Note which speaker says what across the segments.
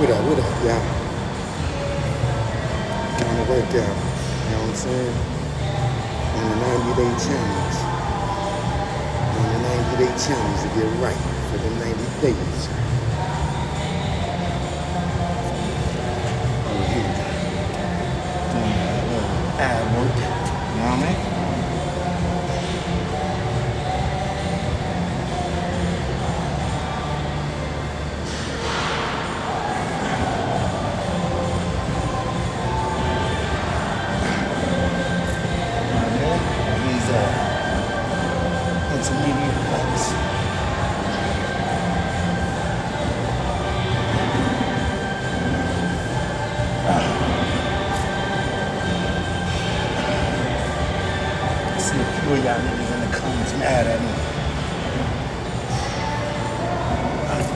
Speaker 1: What up, y'all? Doing the workout. You know what I'm saying? On the 90-day challenge. On the 90-day challenge to get right for the 90 days. Oh, here.
Speaker 2: Doing a little ad work. You know what I mean? These intermediate plates. I see a few of y'all niggas in the comments mad at me.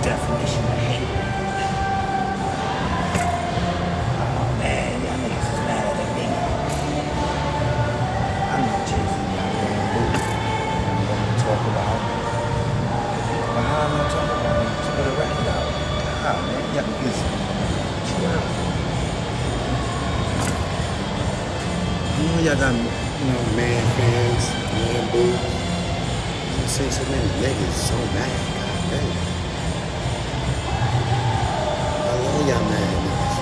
Speaker 2: Definition of hate. Oh man, y'all niggas is mad at me. I know Jay-Z out there in Luke. I'm gonna talk about. But how am I talking about it? Just put a record out. God man, y'all niggas chill out.
Speaker 1: You know y'all got, man fans, man boobs. You see so many niggas so mad. God damn. I love y'all mad niggas.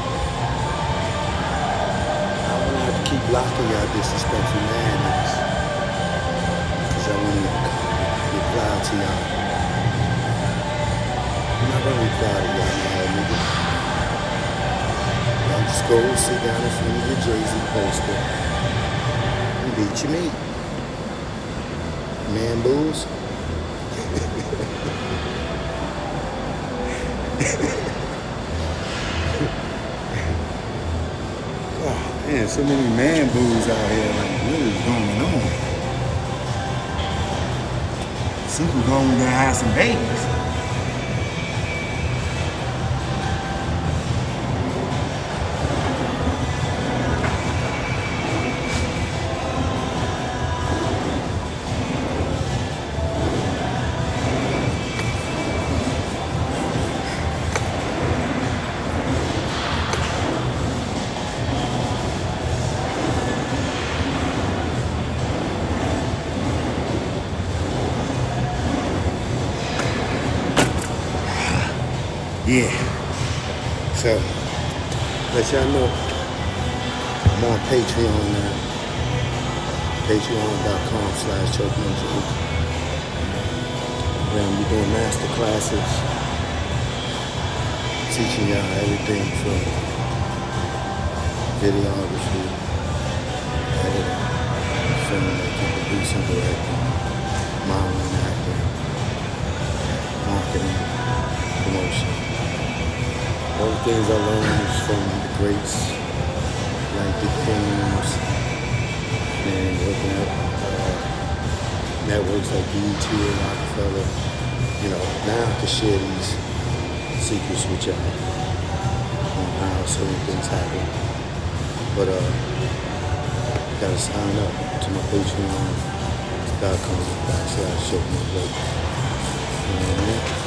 Speaker 1: I wanna have to keep blocking y'all disrespectful mad niggas. Cause I wanna reply to y'all. I'm not gonna reply to y'all mad niggas. Y'all just go sit down in front of your Jay-Z poster and beat your meat. Man booze. Oh, man, so many man boos out here. Like, what is going on?
Speaker 2: Some people gonna have some babies.
Speaker 1: Yeah. So, let y'all know, I'm on Patreon now. Patreon.com/ChokeMojo. Where I'm doing master classes, teaching y'all everything from videography, editing, filmmaking, producing, directing, modeling, acting, marketing, promotion. All the things I learned is from the greats, like the Kings, and working at networks like BET and Rockefeller. Now I can share these secrets with y'all on how certain things happen. But you gotta sign up to my Patreon.com/ChokeMojo. You know what I mean?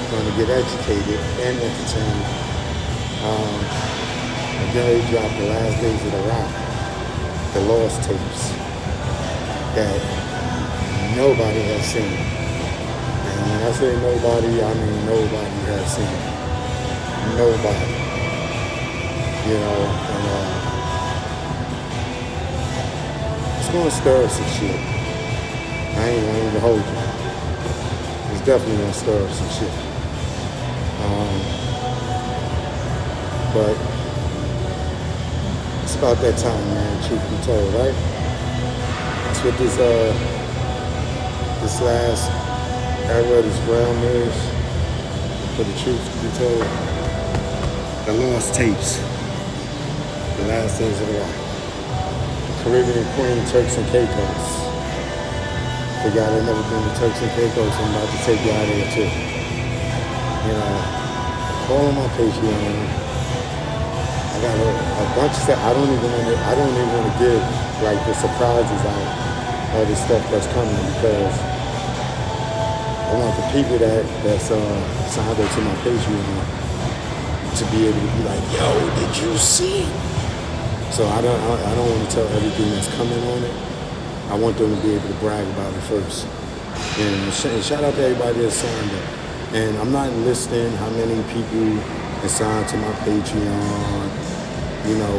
Speaker 1: Going to get educated and entertained. I'm going to drop the last days of the rap, the lost tapes that nobody has seen. And when I say nobody, I mean nobody has seen. Nobody. And it's going to stir up some shit. I ain't going to hold you. It's definitely going to stir up some shit. But it's about that time, man, truth be told, right? That's what this last era, this realm is, for the truth to be told. The lost tapes. The last days of the rock. Caribbean Queen, Turks and Caicos. For y'all that never been to Turks and Caicos, I'm about to take y'all there too. All on my Patreon. I got a bunch of stuff. I don't even want to give like the surprises out all this stuff that's coming, because I want the people that's signed up to my Patreon to be able to be like, yo, did you see? So I don't want to tell everything that's coming on it. I want them to be able to brag about it first. And shout out to everybody that's signed up. And I'm not listing how many people are signed to my Patreon. You know,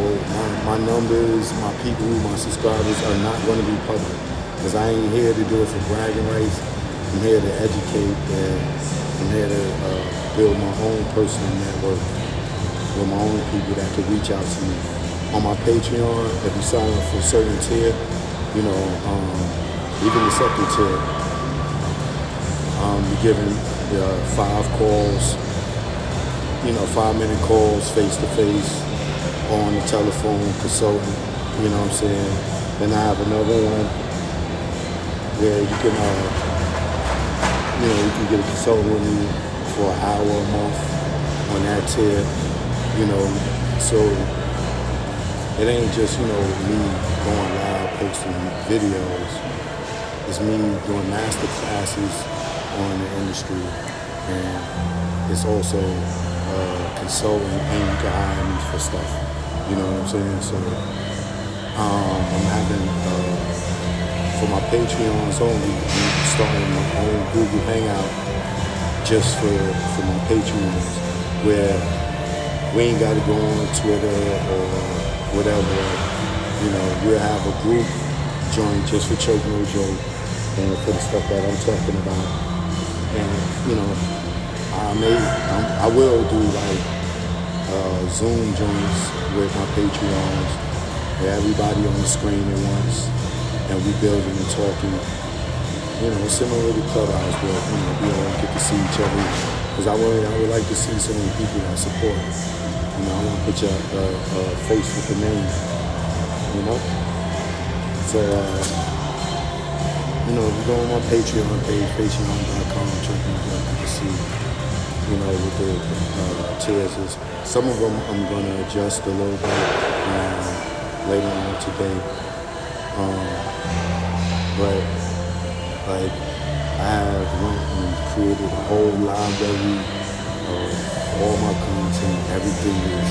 Speaker 1: my numbers, my people, my subscribers are not going to be public, because I ain't here to do it for bragging rights. I'm here to educate, and I'm here to build my own personal network with my own people that can reach out to me. On my Patreon, if you sign up for a certain tier, you know, even the second tier, you're given 5 calls, you know, 5-minute calls face-to-face, on the telephone, consultant, you know what I'm saying? Then I have another one where you can, you know, you can get a consultant with me for an hour a month on that tier, you know. So it ain't just, you know, me going live, posting videos. It's me doing master classes on the industry, and it's also consulting, and you can hire me for stuff. You know what I'm saying? So I'm having, for my Patreons only, I'm starting my own Google Hangout just for my Patreons, where we ain't got to go on Twitter or whatever. You know, we'll have a group join just for Choke No Joke and for the stuff that I'm talking about. And, you know, I will do like Zoom joints with my Patreons, where everybody on the screen at once, and we building and talking, you know, similar to Clubhouse, where, you know, we all get to see each other, because I would like to see some of the people that support us. You know, I want to put your face with the name, you know? So, you know, if you go on my Patreon page, patreon.com, you can see, you know, what the tiers is. Some of them I'm going to adjust a little bit later on today. But, like, I have went and created a whole library of all my content. Everything is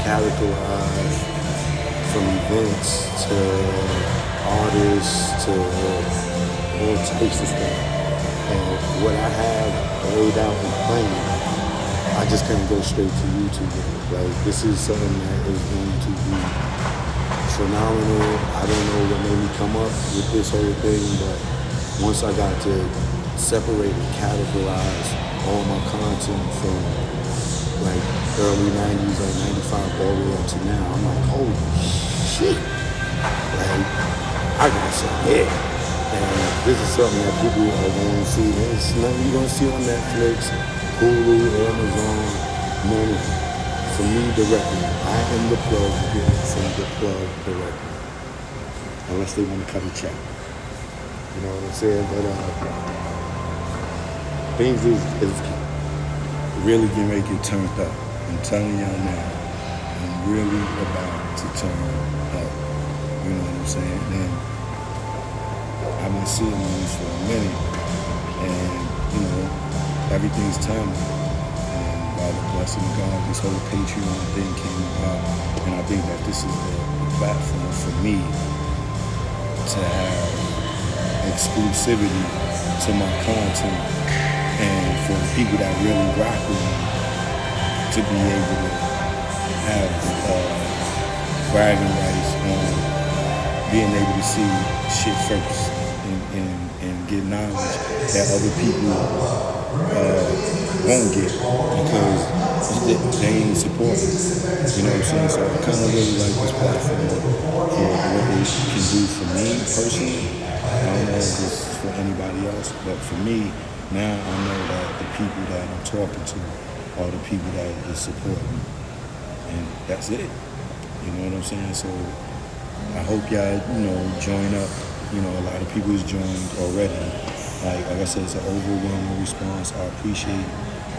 Speaker 1: categorized, from events to artists to all types of stuff. And what I have laid out and planned, I just can't go straight to YouTube. Like, this is something that is going to be phenomenal. I don't know what made me come up with this whole thing, but once I got to separate and categorize all my content from like early 90s, like 95 all the way up to now, I'm like, holy shit. Like, I got something here. And this is something that people are going to see. It's nothing you're going to see on Netflix, Hulu, Amazon, none of it. For me directly, I am the plug, getting from the plug directly. Unless they want to cut a check. You know what I'm saying? But things is really getting ready to get turned up. I'm telling y'all now, I'm really about to turn up. You know what I'm saying? And I've been seeing these for a minute, and you know, everything's timing. And by the blessing of God, this whole Patreon thing came about, and I think that this is the platform for me to have exclusivity to my content, and for the people that really rock with me to be able to have bragging rights on being able to see shit first and get knowledge that other people won't get because they ain't supporting. You know what I'm saying? So I kind of really like this platform for what it can do for me personally. I don't know if it's for anybody else, but for me, now I know that the people that I'm talking to are the people that is supporting me. And that's it. You know what I'm saying? So I hope y'all, join up. A lot of people has joined already. Like I said, it's an overwhelming response. I appreciate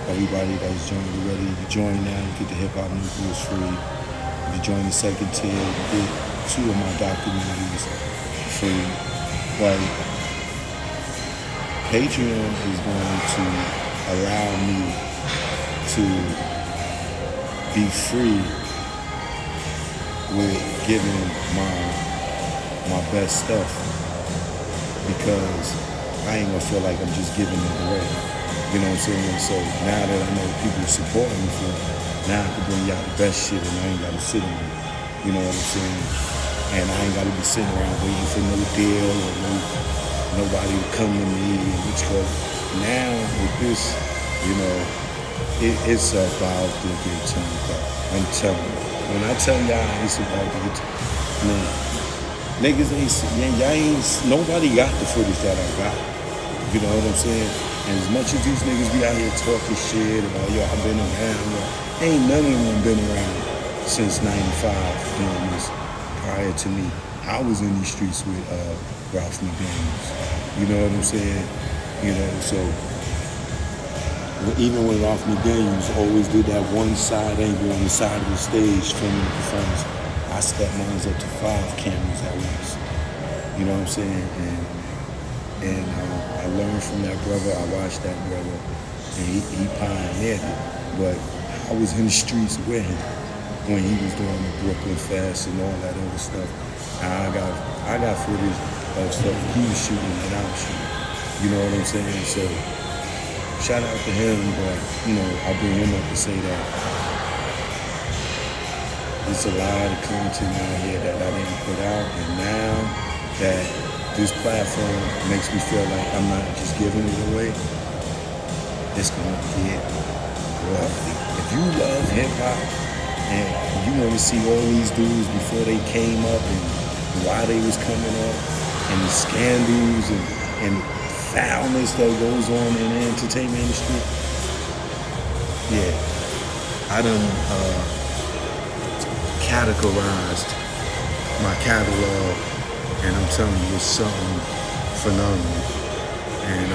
Speaker 1: everybody that's joined already. If you join now, you get the Hip Hop Nucleus free. If you join the second tier, you get 2 of my documentaries free.
Speaker 2: Like, Patreon is going to allow me to be free with giving my best stuff, because I ain't gonna feel like I'm just giving it away. You know what I'm saying? So now that I know people are supporting me for it, now I can bring y'all the best shit and I ain't gotta sit on it. You know what I'm saying? And I ain't gotta be sitting around waiting for no deal or nobody to come to me. Because now with this, you know, it's about to get turned up. I'm telling you. When I tell y'all it's about to get man, niggas nobody got the footage that I got. You know what I'm saying? And as much as these niggas be out here talking shit about, yo, I've been around, ain't none of them been around since 95 doing this. Prior to me, I was in these streets with Ralph McDaniels. You know what I'm saying? You know, so even when Ralph McDaniels always did that one side angle on the side of the stage filming the performance, I stepped mine up to 5 cameras at once. You know what I'm saying? And I learned from that brother. I watched that brother, and he pioneered it. But I was in the streets with him when he was doing the Brooklyn Fest and all that other stuff. I got footage of stuff he was shooting and I was shooting. You know what I'm saying? So shout out to him, but you know, I bring him up to say that there's a lot of content out here that I didn't put out, and now that this platform makes me feel like I'm not just giving it away, it's gonna get lovely. If you love hip hop and you want to see all these dudes before they came up and why they was coming up and the scandals and foulness that goes on in the entertainment industry, yeah, I done categorized my catalog, and I'm telling you, it's something phenomenal. And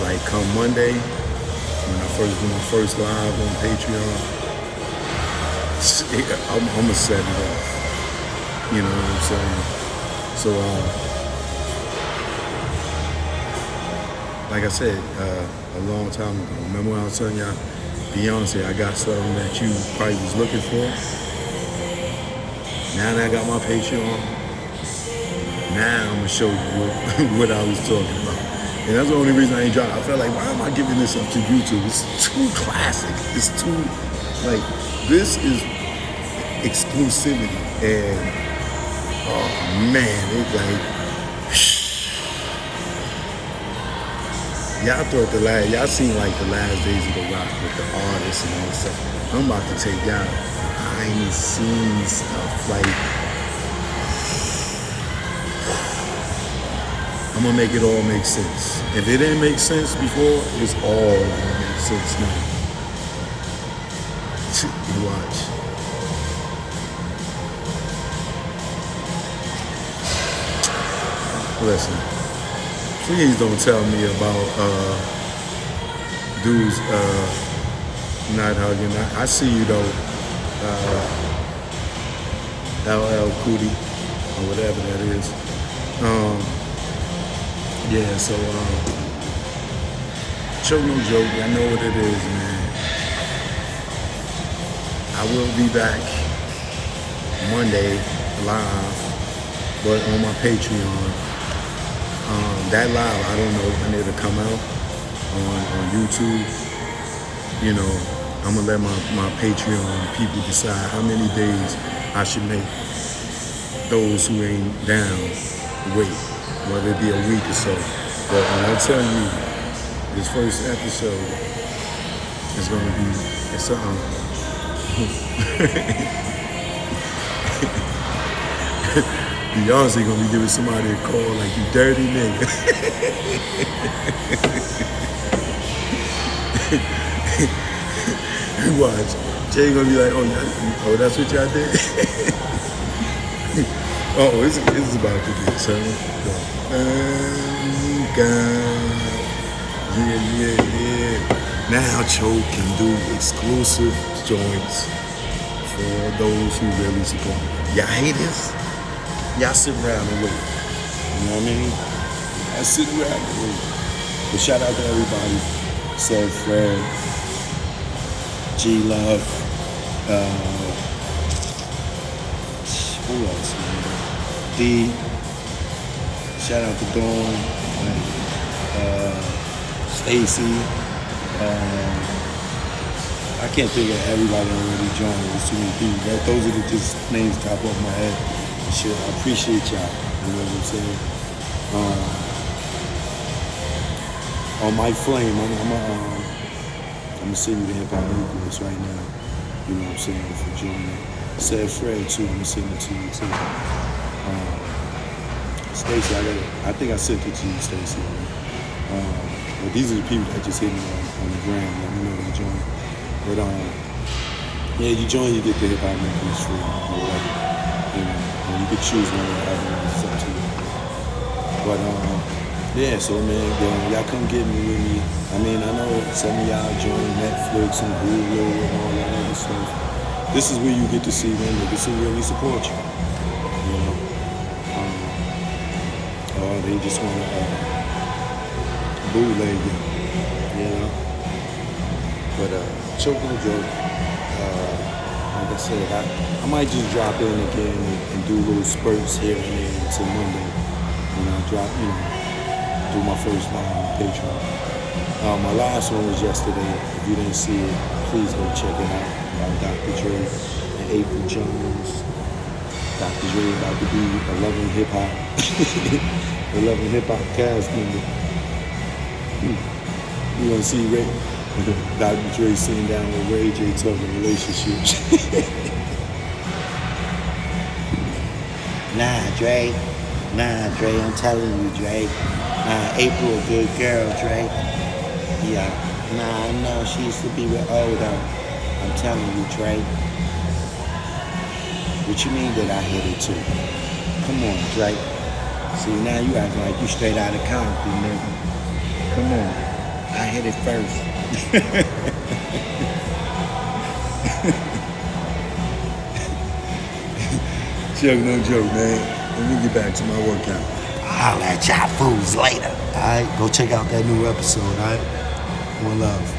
Speaker 2: like come Monday, when I first do my first live on Patreon, I'm gonna set it off. You know what I'm saying? So like I said, a long time ago, remember when I was telling y'all, Beyonce, I got something that you probably was looking for. Now that I got my Patreon, now I'm gonna show you what I was talking about. And that's the only reason I ain't dropped. I felt like, why am I giving this up to YouTube? It's too classic. It's too, like, this is exclusivity. And, oh man, it's like, y'all thought y'all seen like the last days of the rock with the artists and all that stuff. I'm about to take y'all behind the scenes stuff. Like, I'm gonna make it all make sense. If it didn't make sense before, it's all gonna make sense now. You watch. Listen. Please don't tell me about dudes not hugging. I see you though, LL Cooley or whatever that is. Yeah, so show no joke. I know what it is, man. I will be back Monday live, but on my Patreon. That live, I don't know when it'll come out on YouTube. You know, I'm gonna let my Patreon people decide how many days I should make those who ain't down wait, whether it be a week or so. But when I tell you, this first episode is gonna be something. Beyonce gonna be giving somebody a call like, you dirty nigga. Watch. Jay gonna be like, oh, that's what y'all did? Oh, it's about to get something. Yeah. Now Cho can do exclusive joints for those who really support. Y'all haters? y'all sit around and wait. You know what I mean? I sit around and wait. But shout out to everybody. Said Fred, G Love, who else, man? D. Shout out to Dawn, Stacy. I can't think of everybody already joined. There's too many people. Those are the just names top off my head. And shit, I appreciate y'all. You know what I'm saying? On my flame, I'm gonna send you the hip hop nucleus right now. You know what I'm saying? For joining. Said Fred too. I'm gonna send it to you too. Stacy, I think I sent it to you, Stacy. But these are the people that just hit me on the gram. Let me know they join. But yeah, you join, you get the hip hop nucleus free or whatever. You know, and you can choose one or the other. It's up to you. But yeah, so man, y'all come get me with me. I mean, I know some of y'all join Netflix and Hulu and all that other stuff. This is where you get to see them niggas who really support you. You know? Or they just want to bootleg you. You know? But choke no joke. Like I said, I might just drop in again and do little spurts here and there until Monday. When I drop, you know, do my first live on Patreon. My last one was yesterday. If you didn't see it, please go check it out. Dr. Dre and April Jones. Dr. Dre about to be a loving hip hop, a loving hip hop cast member. You want to see Ray? Dr. Dre sitting down with Ray J talking relationships. Nah, Dre, I'm telling you, Dre. April, a good girl, Dre. Yeah. Nah, no, she used to be with Odo. I'm telling you, Dre. What you mean that I hit it too? Come on, Dre. See, now you acting like you straight out of Compton, nigga. Come on. I hit it first. Joke, no joke, man. Let me get back to my workout. I'll at y'all fools later. Alright, go check out that new episode, alright? One love.